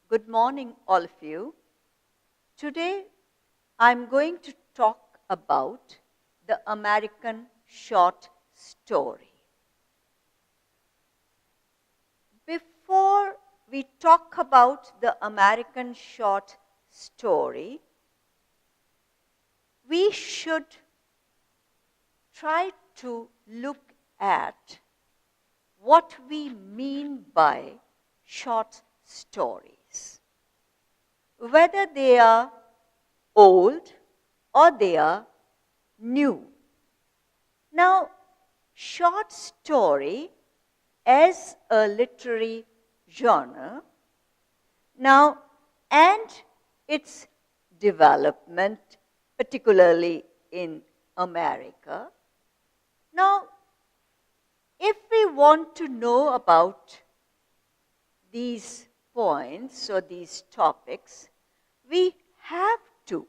Good morning, all of you. Today, I'm going to talk about the American short story. Before we talk about the American short story, we should try to look at what we mean by short stories, whether they are old or they are new. Now, short story as a literary genre, and its development, particularly in America. Now, if we want to know about these points or these topics, we have to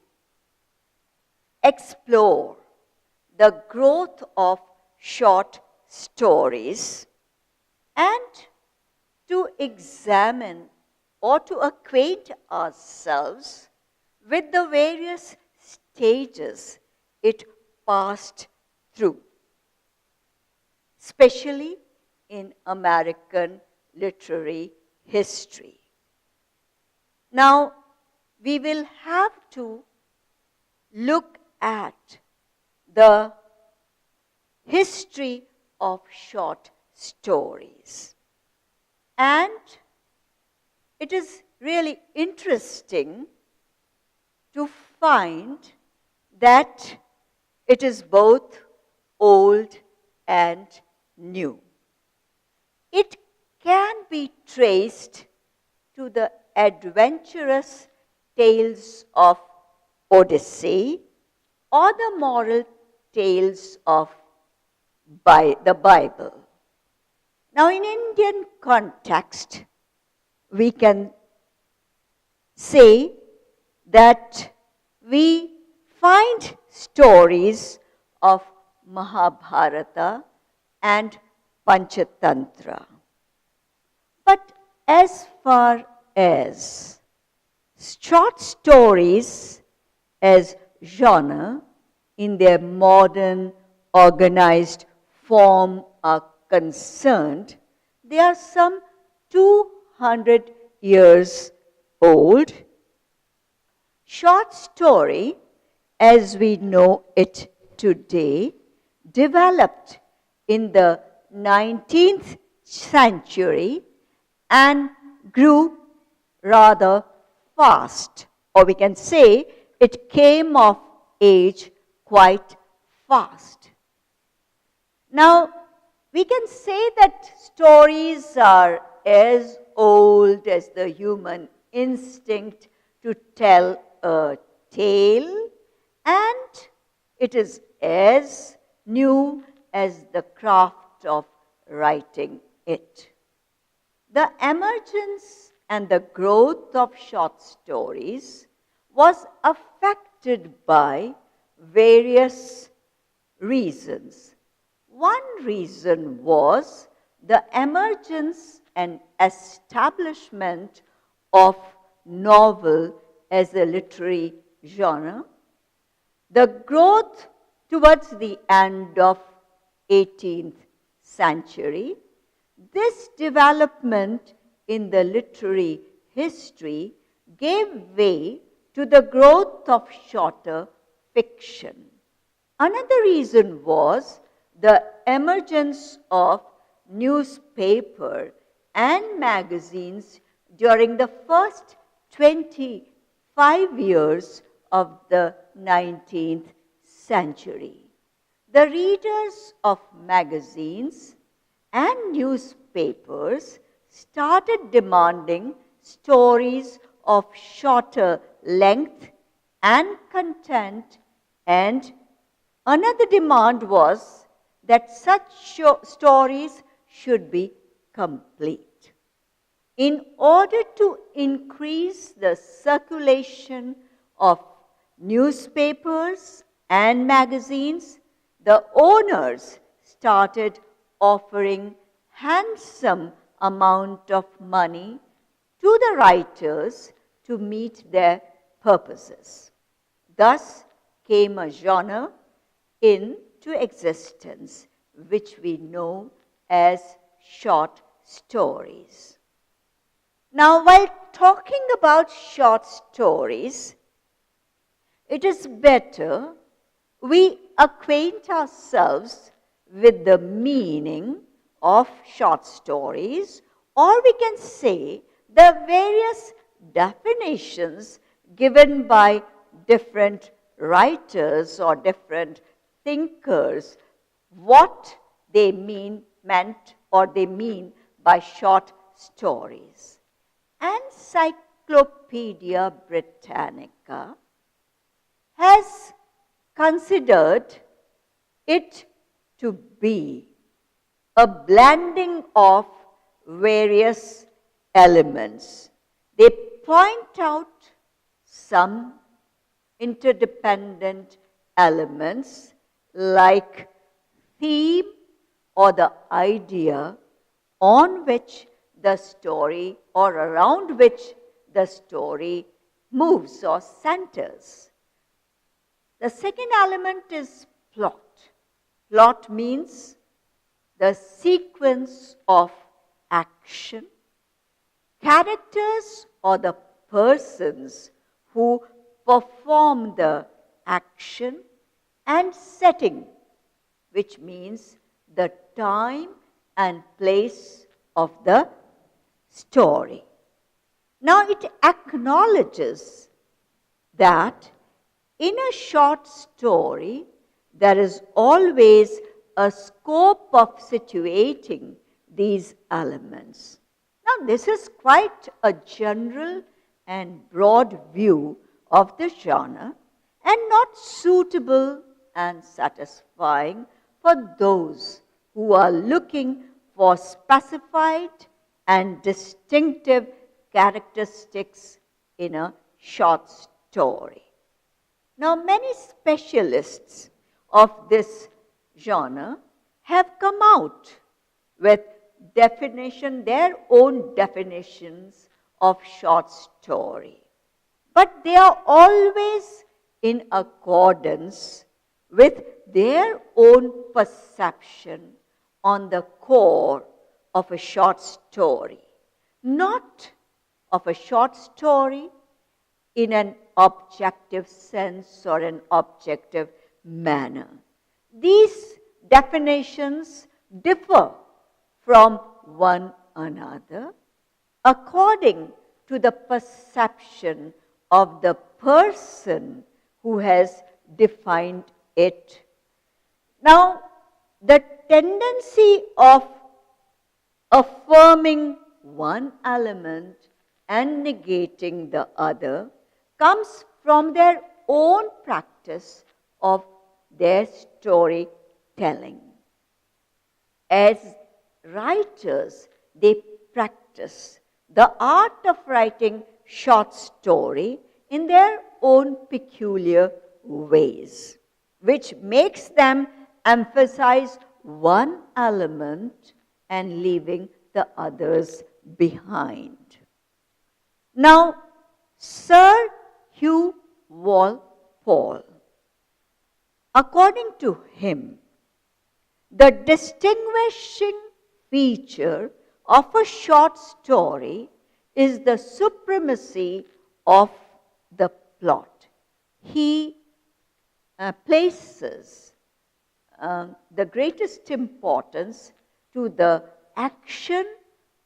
explore the growth of short stories and to examine or to acquaint ourselves with the various stages it passed through, especially in American literary history. Now, we will have to look at the history of short stories. And it is really interesting to find that it is both old and new. It can be traced to the adventurous tales of Odyssey or the moral tales of the Bible. Now, in Indian context, we can say that we find stories of Mahabharata and Panchatantra. But as far as short stories as genre in their modern organized form are concerned, they are some 200 years old. Short story, as we know it today, developed in the 19th century and grew rather fast, or we can say it came of age quite fast. Now, we can say that stories are as old as the human instinct to tell a tale, and it is as new as the craft of writing it. The emergence and the growth of short stories was affected by various reasons. One reason was the emergence and establishment of novel as a literary genre, the growth towards the end of 18th century. This development in the literary history gave way to the growth of shorter fiction. Another reason was the emergence of newspaper and magazines during the first 25 years of the 19th century. The readers of magazines and newspapers started demanding stories of shorter length and content, and another demand was that such stories should be complete. In order to increase the circulation of newspapers and magazines, the owners started offering handsome amount of money to the writers to meet their purposes. Thus came a genre into existence which we know as short stories. Now, while talking about short stories, it is better we acquaint ourselves with the meaning of short stories, or we can say the various definitions given by different writers or different thinkers, what they meant or they mean by short stories. Encyclopedia Britannica has considered it to be a blending of various elements. They point out some interdependent elements like theme or the idea on which the story or around which the story moves or centers. The second element is plot. Plot means the sequence of action, characters or the persons who perform the action, and setting, which means the time and place of the story. Now, it acknowledges that in a short story, there is always a scope of situating these elements. Now, this is quite a general and broad view of the genre and not suitable and satisfying for those who are looking for specified and distinctive characteristics in a short story. Now, many specialists of this genre have come out with their own definitions of short story. But they are always in accordance with their own perception on the core of a short story, not of a short story in an objective sense or an objective manner. These definitions differ from one another according to the perception of the person who has defined it. Now, the tendency of affirming one element and negating the other comes from their own practice of their storytelling. As writers, they practice the art of writing short story in their own peculiar ways, which makes them emphasize one element and leaving the others behind. Now, Sir Hugh Walpole, according to him, the distinguishing feature of a short story is the supremacy of the plot. He places the greatest importance to the action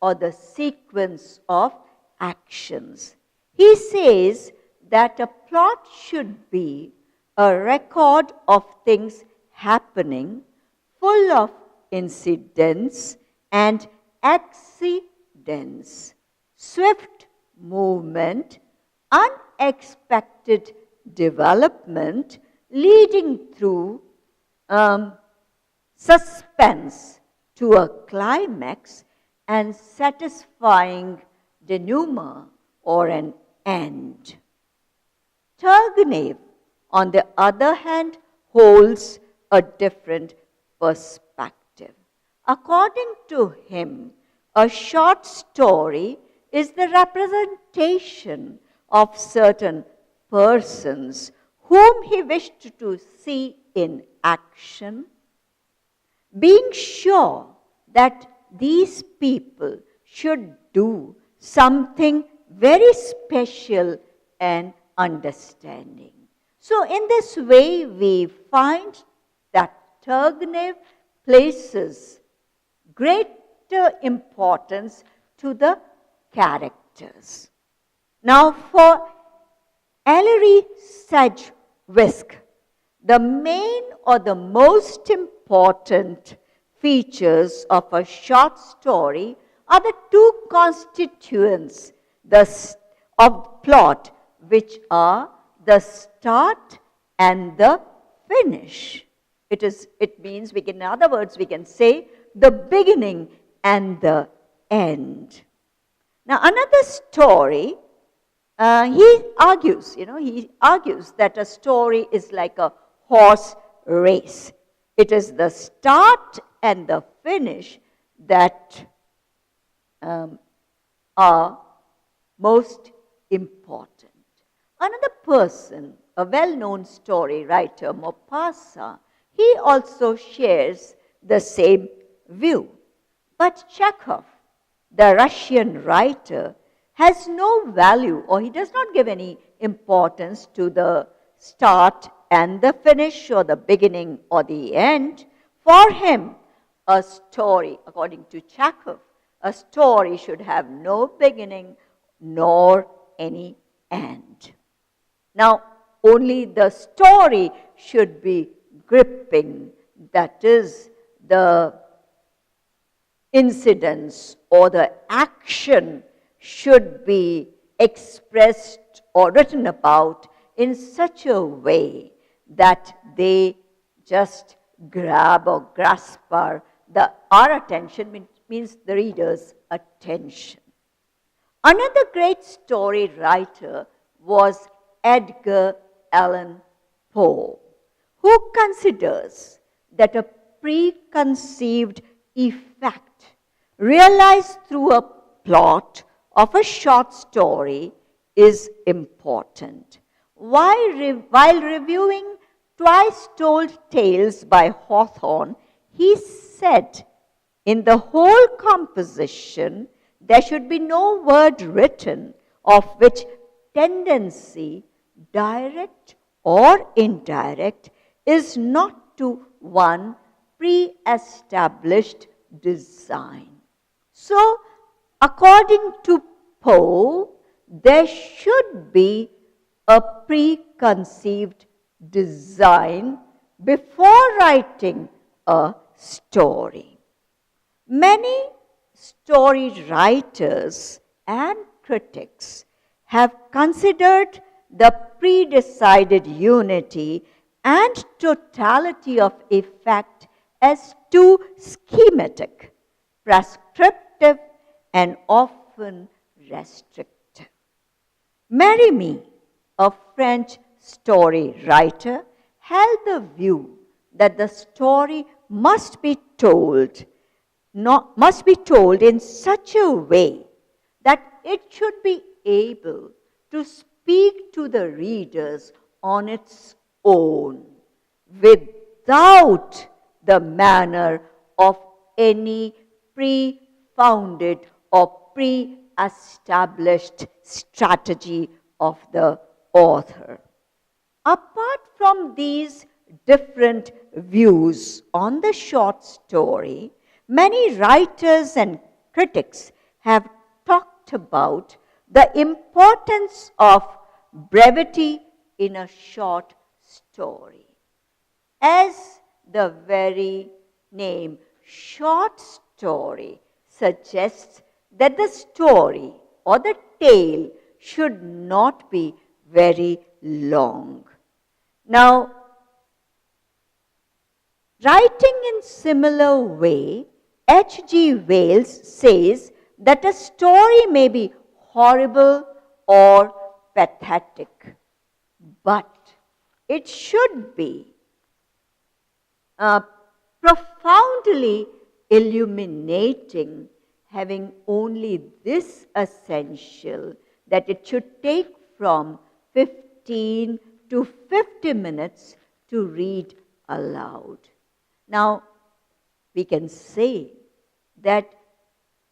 or the sequence of actions. He says that a plot should be a record of things happening, full of incidents and accidents, swift movement, unexpected development, leading through suspense to a climax and satisfying denouement or an end. Turgenev, on the other hand, holds a different perspective. According to him, a short story is the representation of certain persons whom he wished to see in action, being sure that these people should do something very special and understanding. So in this way, we find that Turgenev places greater importance to the characters. Now for Ellery Sedgwick, the main or the most important features of a short story are the two constituents of plot, which are the start and the finish. It means, in other words, we can say the beginning and the end. Now, another story, he argues that a story is like a horse race. It is the start and the finish that are most important. Another person, a well-known story writer, Maupassant, he also shares the same view. But Chekhov, the Russian writer, has no value, or he does not give any importance to the start and the finish, or the beginning or the end. For him, a story, according to Chekhov, a story should have no beginning nor any end. Now, only the story should be gripping, that is, the incidents or the action should be expressed or written about in such a way that they just grab or grasp our attention, means the reader's attention. Another great story writer was Edgar Allan Poe, who considers that a preconceived effect realized through a plot of a short story is important. While reviewing Twice Told Tales by Hawthorne, he said, in the whole composition, there should be no word written of which tendency, direct or indirect, is not to one pre-established design. So, according to Poe, there should be a preconceived design before writing a story. Many story writers and critics have considered the pre-decided unity and totality of effect as too schematic, prescriptive, and often restrictive. Merimee, a French story writer, held the view that the story must be told in such a way that it should be able to speak to the readers on its own, without the manner of any pre-founded or pre-established strategy of the author. Apart from these different views on the short story, many writers and critics have talked about the importance of brevity in a short story. As the very name short story suggests, that the story or the tale should not be very long. Now, writing in similar way, H.G. Wells says that a story may be horrible or pathetic, but it should be profoundly illuminating having only this essential, that it should take from 15 to 50 minutes to read aloud. Now, we can say that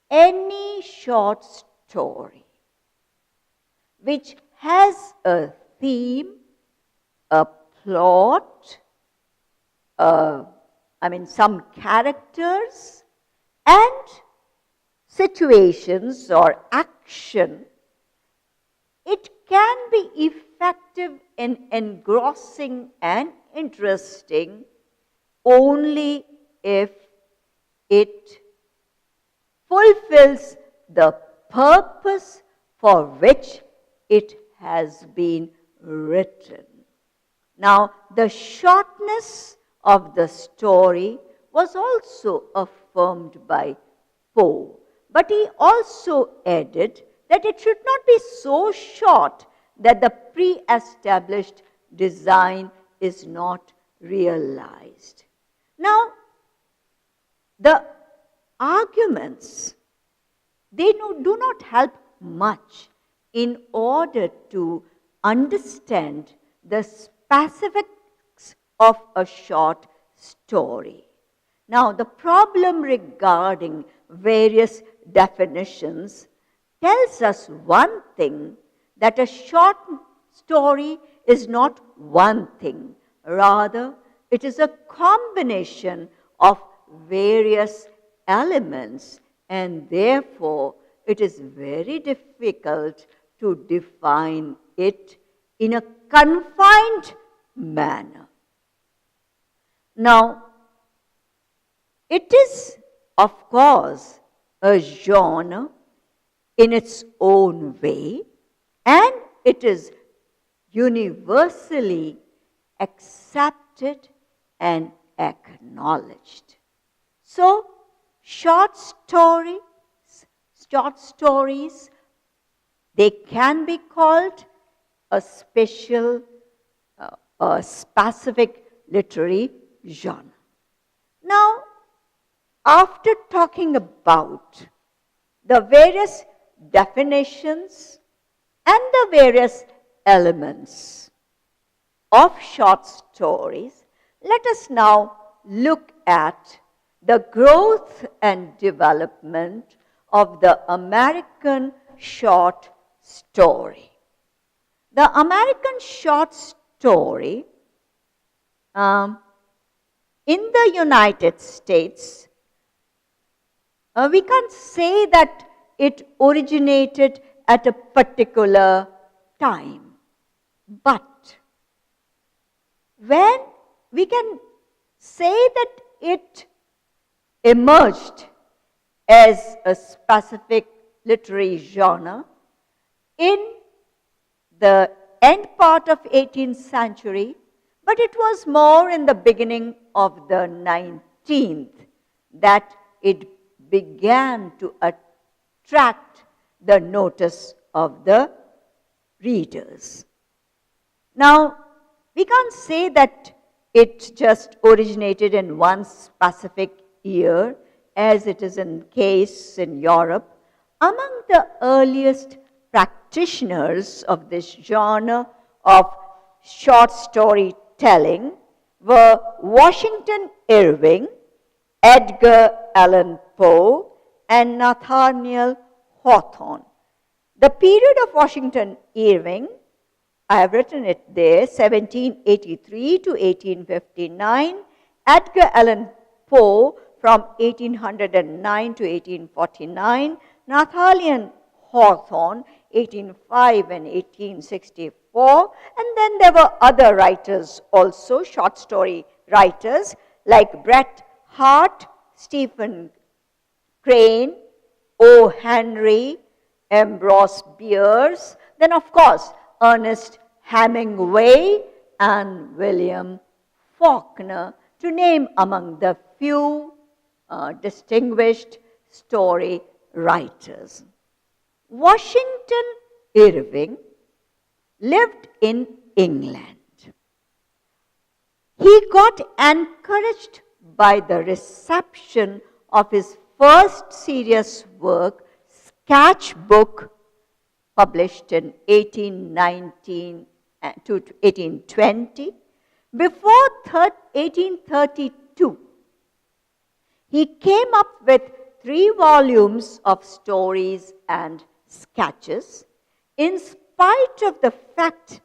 any short story which has a theme, a plot, some characters and situations or action, it can be effective in engrossing and interesting only if it fulfills the purpose for which it has been written. Now, the shortness of the story was also affirmed by Poe, but he also added that it should not be so short that the pre-established design is not realized. Now, the arguments, they do not help much in order to understand the specifics of a short story. Now, the problem regarding various definitions tells us one thing, that a short story is not one thing. Rather, it is a combination of various elements, and therefore it is very difficult to define it in a confined manner. Now, it is, of course, a genre in its own way, and it is universally accepted and acknowledged. So, short stories, they can be called a specific literary genre. Now, after talking about the various definitions and the various elements of short stories, let us now look at the growth and development of the American short story. The American short story in the United States, we can't say that it originated at a particular time, but when we can say that it emerged as a specific literary genre in the end part of 18th century, but it was more in the beginning of the 19th that it began to attract the notice of the readers. Now, we can't say that it just originated in one specific year, as it is in case in Europe. Among the earliest practitioners of this genre of short storytelling were Washington Irving, Edgar Allan Poe, and Nathaniel Hawthorne. The period of Washington Irving, I have written it there, 1783 to 1859, Edgar Allan Poe from 1809 to 1849, Nathaniel Hawthorne, 1805 and 1864, and then there were other writers also, short story writers like Bret Harte, Stephen Crane, O. Henry, Ambrose Bierce, then of course Ernest Hemingway and William Faulkner, to name among the few distinguished story writers. Washington Irving lived in England. He got encouraged by the reception of his first serious work, sketchbook, published in 1819 to 1820. Before 1832, he came up with 3 volumes of stories and sketches, in spite of the fact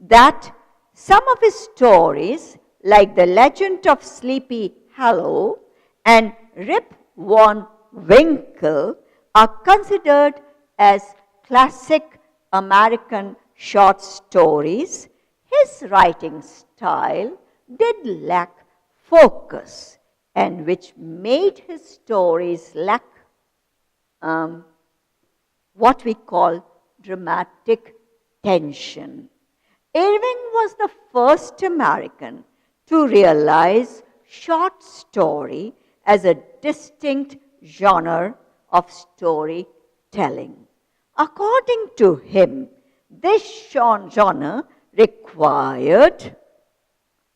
that some of his stories, like The Legend of Sleepy Hollow and Rip Van Winkle, are considered as classic American short stories. His writing style did lack focus, and which made his stories lack what we call dramatic tension. Irving was the first American to realize short story as a distinct genre of storytelling. According to him, this genre required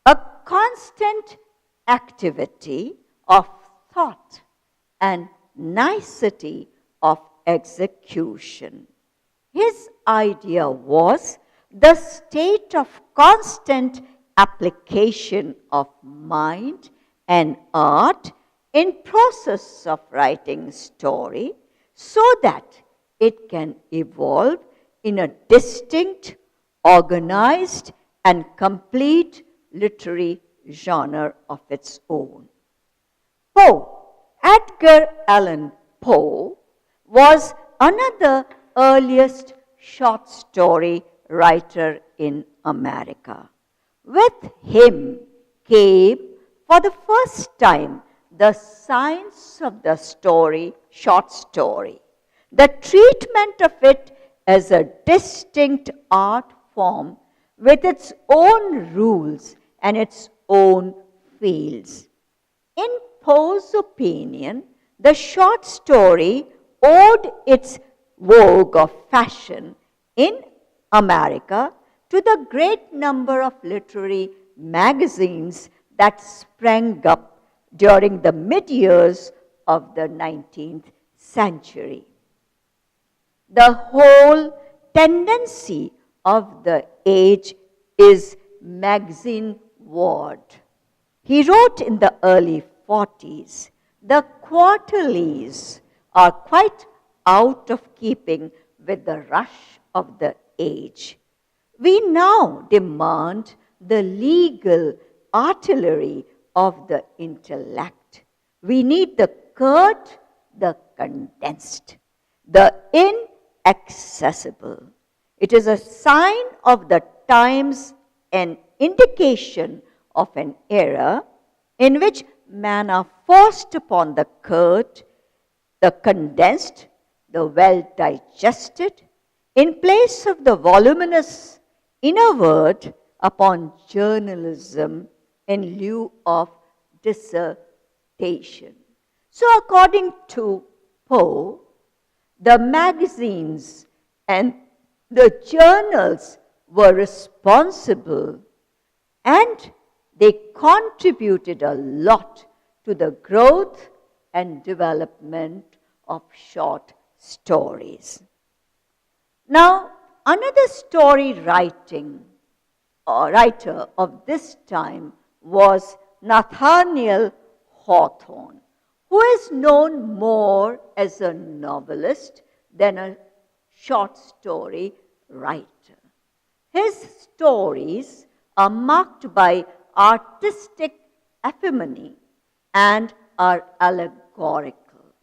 a constant activity of thought and nicety of execution. His idea was the state of constant application of mind and art in process of writing story, so that it can evolve in a distinct, organized, and complete literary genre of its own. Poe, Edgar Allan Poe, was another earliest short story writer in America. With him came for the first time the science of the story, short story, the treatment of it as a distinct art form with its own rules and its own fields. In Poe's opinion, the short story owed its vogue of fashion in America to the great number of literary magazines that sprang up during the mid-years of the 19th century. The whole tendency of the age is magazine-ward. He wrote in the early 40s, the quarterlies are quite out of keeping with the rush of the age. We now demand the legal artillery of the intellect. We need the curt, the condensed, the inaccessible. It is a sign of the times, an indication of an era in which men are forced upon the curt, the condensed, the well-digested, in place of the voluminous inner word, upon journalism in lieu of dissertation. So according to Poe, the magazines and the journals were responsible, and they contributed a lot to the growth and development of short stories. Now, another story writer of this time was Nathaniel Hawthorne, who is known more as a novelist than a short story writer. His stories are marked by artistic ephemony and are allegorical.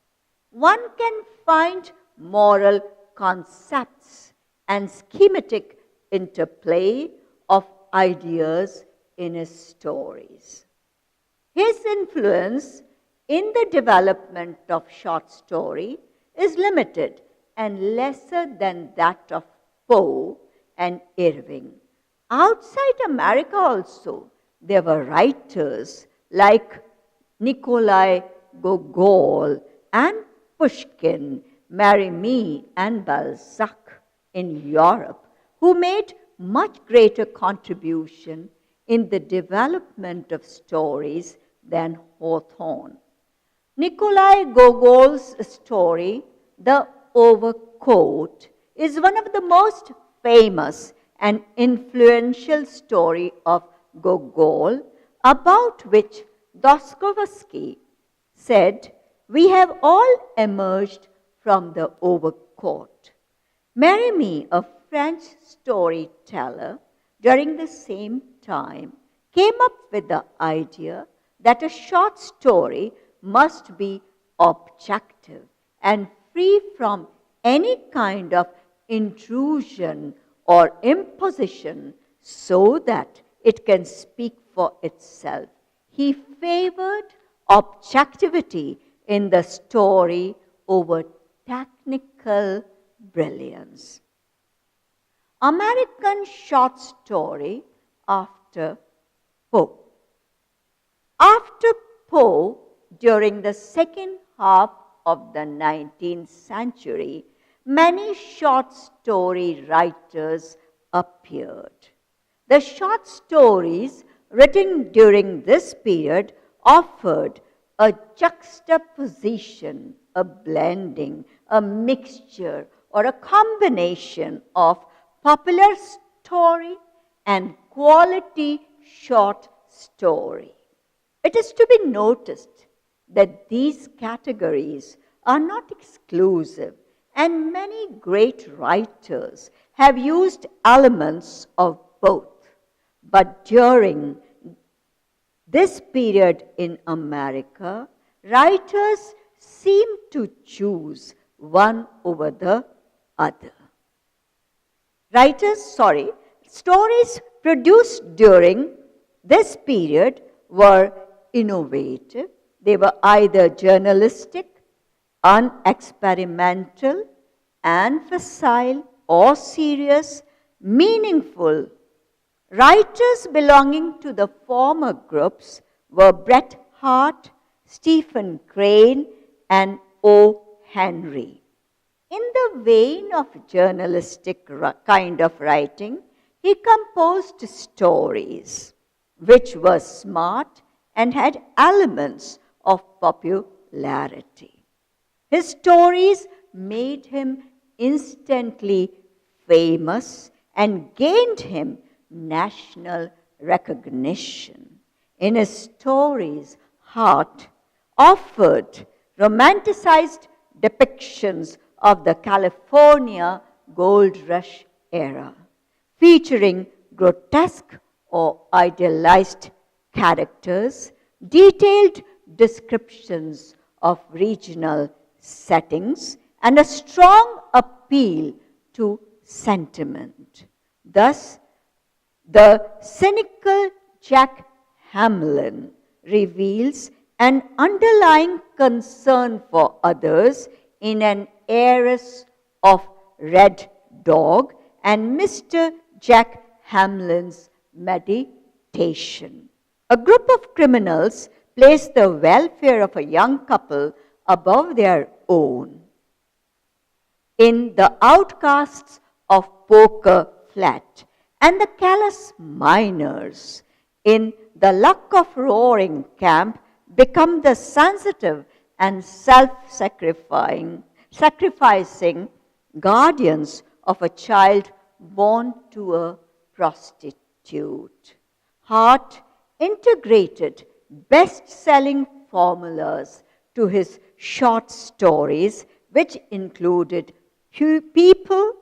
One can find moral concepts and schematic interplay of ideas in his stories. His influence in the development of short story is limited and lesser than that of Poe and Irving. Outside America also, there were writers like Nikolai Gogol and Pushkin, Merimee and Balzac in Europe, who made much greater contribution in the development of stories than Hawthorne. Nikolai Gogol's story, The Overcoat, is one of the most famous and influential story of Gogol, about which Dostoevsky said, "We have all emerged from the overcoat." Merimee, a French storyteller during the same time, came up with the idea that a short story must be objective and free from any kind of intrusion or imposition so that it can speak for itself. He favored objectivity in the story over technical brilliance. American short story after Poe. After Poe, during the second half of the 19th century, many short story writers appeared. The short stories written during this period offered a juxtaposition, a blending, a mixture, or a combination of popular story and quality short story. It is to be noticed that these categories are not exclusive, and many great writers have used elements of both. But during this period in America, writers seem to choose one over the other. Stories produced during this period were innovative. They were either journalistic, unexperimental, and facile, or serious, meaningful. Writers belonging to the former groups were Bret Harte, Stephen Crane, and O. Henry. In the vein of journalistic kind of writing, he composed stories which were smart and had elements of popularity. His stories made him instantly famous and gained him national recognition. In his stories, Harte offered romanticized depictions of the California gold rush era, featuring grotesque or idealized characters, detailed descriptions of regional settings, and a strong appeal to sentiment. Thus, the cynical Jack Hamlin reveals an underlying concern for others in an heiress of Red Dog and Mr. Jack Hamlin's meditation. A group of criminals place the welfare of a young couple above their own. In The Outcasts of Poker Flat and the callous miners in The Luck of Roaring Camp become the sensitive and self-sacrificing guardians of a child born to a prostitute. Harte integrated best-selling formulas to his short stories, which included people,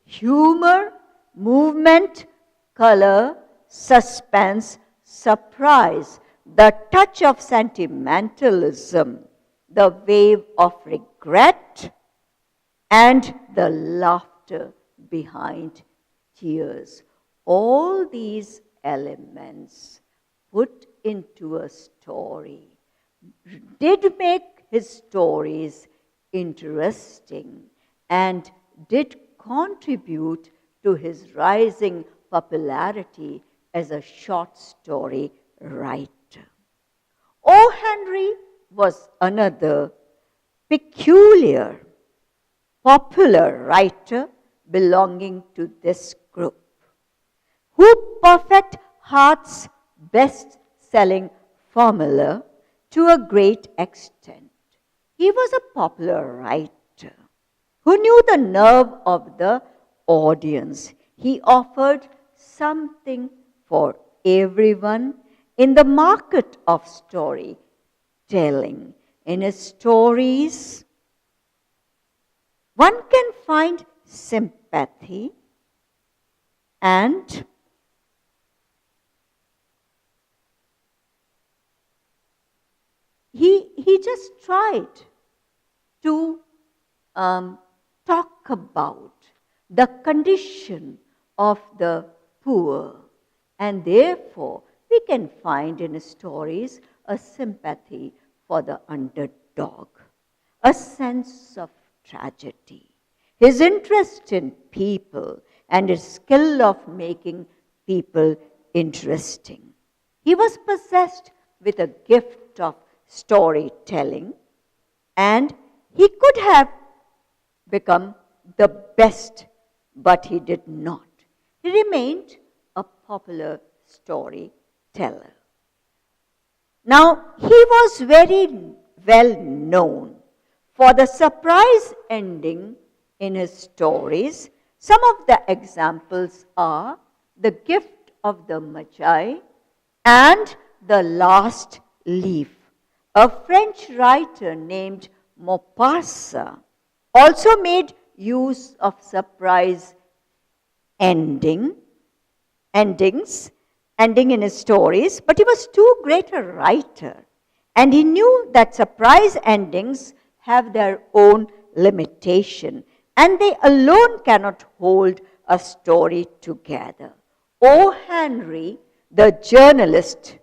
humor, movement, color, suspense, surprise, the touch of sentimentalism, the wave of regret, and the laughter behind tears. All these elements put into a story did make his stories interesting and did contribute to his rising popularity as a short story writer. O. Henry was another peculiar, popular writer belonging to this group, who perfected Harte's best-selling formula to a great extent. He was a popular writer who knew the nerve of the audience. He offered something for everyone in the market of storytelling. In his stories, one can find sympathy and he just tried to talk about the condition of the poor, and therefore we can find in his stories a sympathy for the underdog, a sense of tragedy, his interest in people, and his skill of making people interesting. He was possessed with a gift of storytelling, and he could have become the best, but he did not. He remained a popular storyteller. Now, he was very well known for the surprise ending in his stories. Some of the examples are The Gift of the Magi and The Last Leaf. A French writer named Maupassant also made use of surprise ending in his stories, but he was too great a writer, and he knew that surprise endings have their own limitation, and they alone cannot hold a story together. O. Henry, the journalist,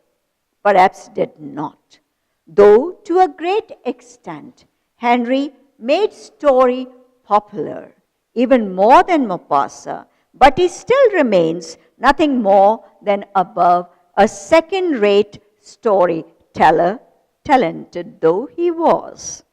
perhaps did not, though to a great extent Henry made story popular, even more than Maupassant, but he still remains nothing more than above a second-rate storyteller, talented though he was.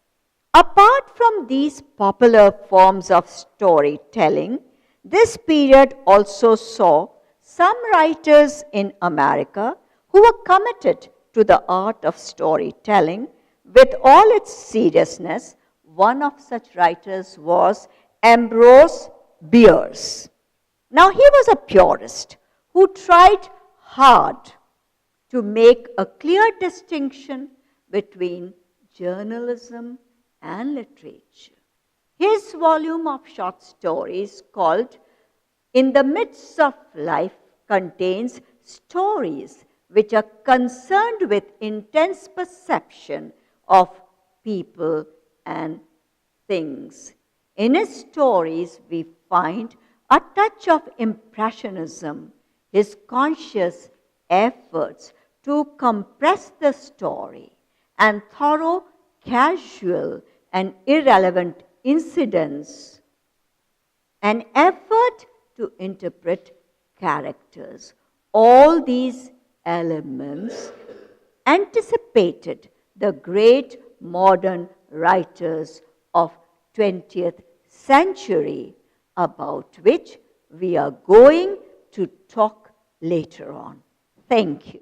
Apart from these popular forms of storytelling, this period also saw some writers in America who were committed to the art of storytelling with all its seriousness. One of such writers was Ambrose Bierce. Now, he was a purist who tried hard to make a clear distinction between journalism and literature. His volume of short stories called In the Midst of Life contains stories which are concerned with intense perception of people and things. In his stories, we find a touch of impressionism, his conscious efforts to compress the story, and thorough, casual, and irrelevant incidents, an effort to interpret characters. All these elements anticipated the great modern writers of 20th century, about which we are going to talk later on. Thank you.